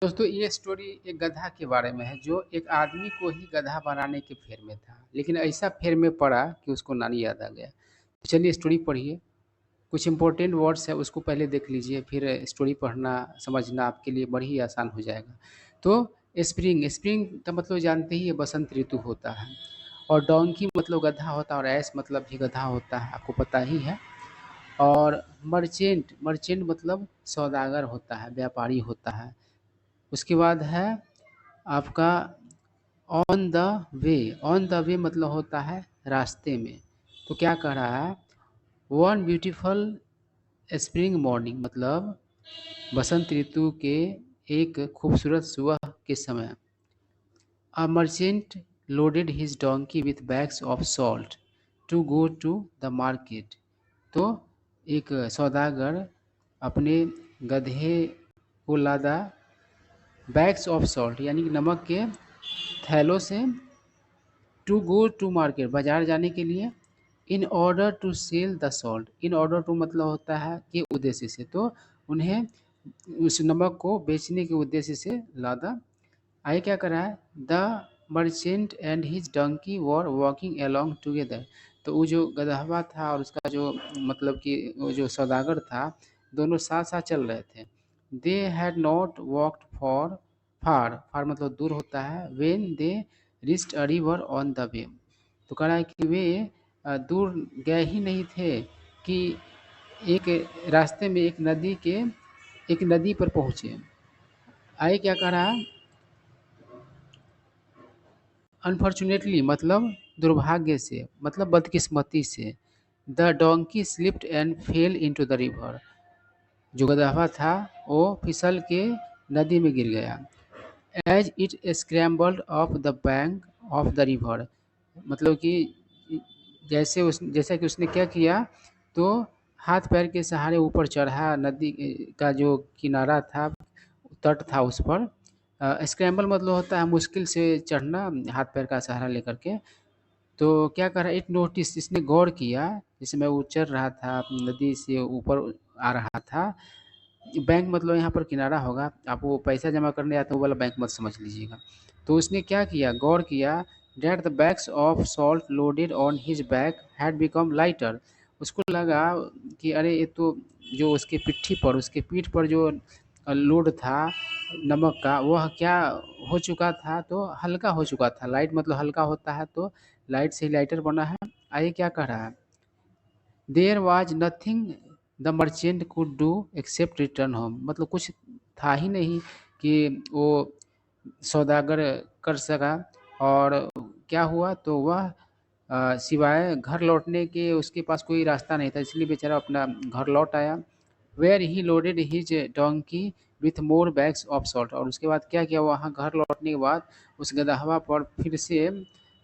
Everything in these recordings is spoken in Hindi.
दोस्तों ये स्टोरी एक गधा के बारे में है जो एक आदमी को ही गधा बनाने के फेर में था, लेकिन ऐसा फेर में पड़ा कि उसको नानी याद आ गया। तो चलिए स्टोरी पढ़िए। कुछ इंपॉर्टेंट वर्ड्स है उसको पहले देख लीजिए, फिर स्टोरी पढ़ना समझना आपके लिए बड़ी ही आसान हो जाएगा। तो स्प्रिंग स्प्रिंग का मतलब जानते ही है, बसंत ऋतु होता है। और डोंकी मतलब गधा होता है, और ऐस मतलब भी गधा होता है, आपको पता ही है। और मर्चेंट मर्चेंट मतलब सौदागर होता है, व्यापारी होता है। उसके बाद है आपका on the way. On the वे मतलब होता है रास्ते में। तो क्या कह रहा है, वन ब्यूटीफुल स्प्रिंग मॉर्निंग मतलब बसंत ऋतु के एक खूबसूरत सुबह के समय a merchant loaded his donkey with bags of salt to go to the market. तो एक सौदागर अपने गधे को लादा बैग्स ऑफ सॉल्ट यानी कि नमक के थैलों से, टू गो टू मार्केट बाजार जाने के लिए, in order to sell the salt. In order to मतलब होता है कि उद्देश्य से, तो उन्हें उस नमक को बेचने के उद्देश्य से लादा। आगे क्या कर रहा है, the merchant and his donkey were walking along together. तो वो जो गदहवा था और उसका जो मतलब कि वो जो सौदागर था, दोनों साथ साथ चल रहे थे। They had not walked for far, far मतलब दूर होता है, when they rest a river on the way. तो कह रहा है कि वे दूर गए ही नहीं थे कि एक रास्ते में एक नदी पर पहुँचे। आगे क्या कह रहा है, अनफॉर्चुनेटली मतलब दुर्भाग्य से, मतलब बदकिस्मती से, the donkey slipped and fail into the river. जो गदहा था वो फिसल के नदी में गिर गया। As it scrambled off the bank of the river, मतलब कि जैसा कि उसने क्या किया, तो हाथ पैर के सहारे ऊपर चढ़ा, नदी का जो किनारा था, तट था, उस पर। स्क्रैम्बल मतलब होता है मुश्किल से चढ़ना हाथ पैर का सहारा लेकर के। तो क्या कर रहा है, इट नोटिस इसने गौर किया, जिसमें वो चढ़ रहा था नदी से ऊपर आ रहा था। बैंक मतलब यहाँ पर किनारा होगा, आप वो पैसा जमा करने आते हैं वो वाला बैंक मत समझ लीजिएगा। तो उसने क्या किया, गौर किया, that the bags of salt loaded on his back had become lighter. उसको लगा कि अरे ये तो जो उसके पिट्ठी पर, उसके पीठ पर जो लोड था नमक का, वह क्या हो चुका था, तो हल्का हो चुका था। लाइट मतलब हल्का होता है, तो लाइट से ही लाइटर बना है। आइए क्या कह रहा है, there was nothing the merchant could do except return home, मतलब कुछ था ही नहीं कि वो सौदागर कर सका। और क्या हुआ, तो वह सिवाय घर लौटने के उसके पास कोई रास्ता नहीं था, इसलिए बेचारा अपना घर लौट आया। Where he loaded his donkey with more bags of salt. और उसके बाद क्या किया, वहाँ घर लौटने के बाद उस गदहवा पर फिर से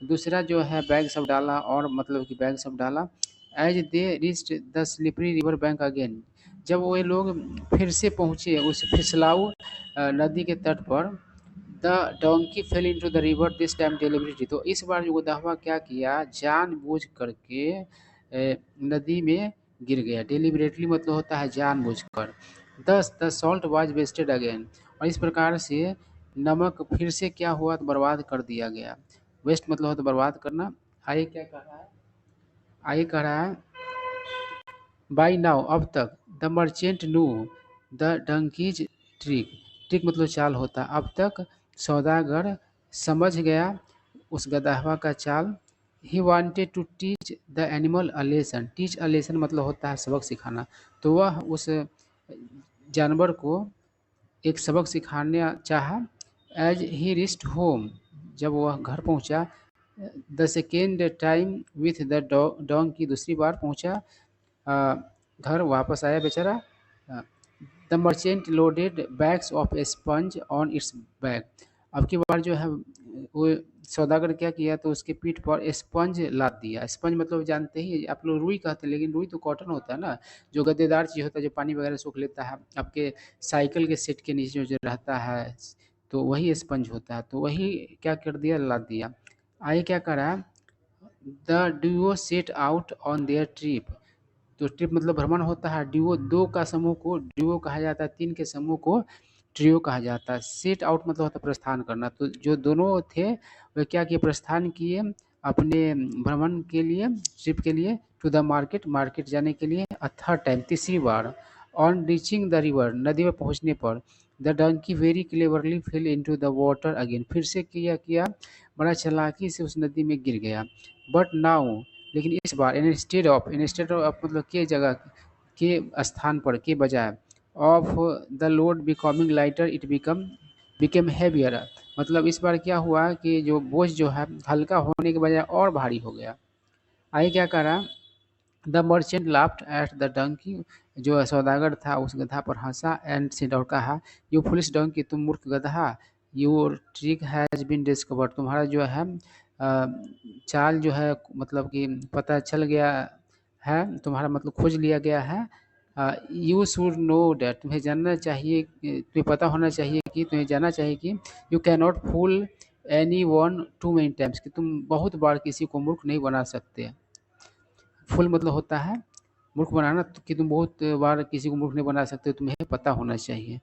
दूसरा जो है बैग सब डाला, और मतलब कि बैग सब डाला। As they reached the slippery river bank again, जब वो लोग फिर से पहुँचे उस फिसलाऊ नदी के तट पर, the donkey fail into the river this time deliberately. तो इस बार जो गदहवा क्या किया, जानबूझ करके नदी में गिर गया। डिलिबरेटली मतलब होता है जानबूझकर। Thus the salt was wasted again, और इस प्रकार से नमक फिर से क्या हुआ, तो बर्बाद कर दिया गया। वेस्ट मतलब होता है बर्बाद करना। आगे क्या कह रहा है, आगे कह रहा है, बाई नाउ अब तक, the merchant new the donkeys trick. Trick मतलब चाल होता है। अब तक सौदागर समझ गया उस गदहवा का चाल। He wanted to teach the animal a lesson. Teach a lesson मतलब होता है सबक सिखाना। तो वह उस जानवर को एक सबक सिखाने चाहा। एज ही रिस्ट होम, जब वह घर पहुंचा, the second time with the Dong की दूसरी बार पहुंचा, अ, घर वापस आया बेचारा। The merchant loaded bags of sponge on it's bag. अब की बार जो है वो सौदागर क्या किया, तो उसके पीठ पर स्पंज लाद दिया। स्पंज मतलब जानते ही आप लोग, रुई कहते हैं, लेकिन रुई तो कॉटन होता है ना, जो गद्देदार चीज़ होता है, जो पानी वगैरह सोख लेता है। आपके साइकिल के सीट के नीचे जो रहता है, तो वही स्पंज होता है। तो वही क्या कर दिया, लाद दिया। आगे क्या करा, the Duo set out on their trip. तो ट्रिप मतलब भ्रमण होता है। डुओ दो का समूह को डुओ कहा जाता है, तीन के समूह को ट्रियो कहा जाता है। सेट आउट मतलब होता है प्रस्थान करना। तो जो दोनों थे वे क्या किए, प्रस्थान किए अपने भ्रमण के लिए, ट्रिप के लिए, टू द मार्केट, मार्केट जाने के लिए, अ थर्ड टाइम, तीसरी बार। ऑन रीचिंग द रिवर, नदी में पहुंचने पर, the donkey very cleverly fell into the water again, फिर से किया बड़ा चालाकी से उस नदी में गिर गया। बट नाउ, लेकिन इस बार, इंस्टेड ऑफ मतलब के जगह, के स्थान पर, के बजाय, of the load becoming lighter it became heavier, मतलब इस बार क्या हुआ कि जो बोझ जो है हल्का होने के बजाय और भारी हो गया। आगे क्या करा, the merchant laughed at the donkey, जो सौदागर था उस गधा पर हंसा, एंड सेड और कहा, यू फुलिश डंकी, तुम मूर्ख गधा, your trick has been discovered, तुम्हारा जो है चाल जो है मतलब कि पता चल गया है, तुम्हारा मतलब खोज लिया गया है। यू शुड नो डैट, तुम्हें जानना चाहिए, तुम्हें पता होना चाहिए कि, तुम्हें जानना चाहिए कि, you can not fool anyone too many times, कि तुम बहुत बार किसी को मूर्ख नहीं बना सकते। फुल मतलब होता है मूर्ख बनाना, तो कि तुम बहुत बार किसी को मूर्ख नहीं बना सकते, तुम्हें पता होना चाहिए।